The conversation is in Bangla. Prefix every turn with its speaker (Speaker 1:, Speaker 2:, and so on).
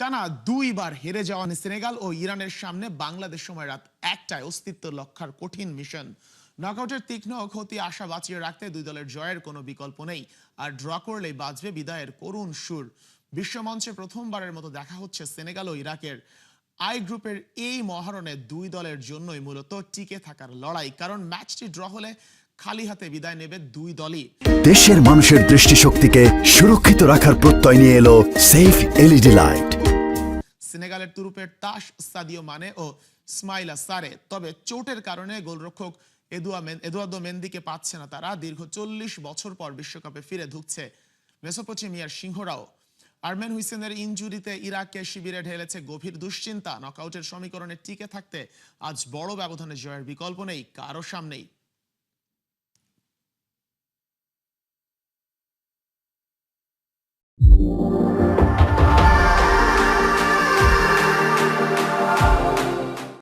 Speaker 1: টানা দুইবার হেরে যাওয়া সেনেগাল ও ইরানের সামনে বাংলাদেশ সময় রাত 1টায় অস্তিত্ব রক্ষার কঠিন মিশন। নকআউটের তীক্ষ্ণ ক্ষতি আশা বাঁচিয়ে রাখতে দুই দলের জয়ের কোনো বিকল্প নেই, আর ড্র করলেই বাজবে বিদায়ের করুণ সুর। বিশ্বমঞ্চে প্রথমবারের মতো দেখা হচ্ছে সেনেগাল ও ইরাকের। আই গ্রুপের এই মহারণে দুই দলের জন্যই মূলত টিকে থাকার লড়াই, কারণ ম্যাচটি ড্র হলে খালি হাতে বিদায় নেবে দুই দলই।
Speaker 2: দেশের মানুষের দৃষ্টিশক্তিকে সুরক্ষিত রাখার প্রত্যয় নিয়ে এলো সেফ এলইডি লাইট।
Speaker 1: সেনেগালের তুরুপের তাস সাদিও মানে ও ইসমাইলা সারে, তবে চোটের কারণে গোলরক্ষক এদুয়ার্দো মেন্দিকে পাচ্ছে না তারা। দীর্ঘ 40 বছর পর বিশ্বকাপে ফিরে ঢুকছে মেসোপটেমিয়ার সিংহরাও। আরমেন হুইসেনের ইনজুরিতে ইরাককে শিবিরে ঢেলেছে গভীর দুশ্চিন্তা। নকআউটের সমীকরণে টিকে থাকতে আজ বড় ব্যবধানে জয়ের বিকল্প নেই কারো সামনেই।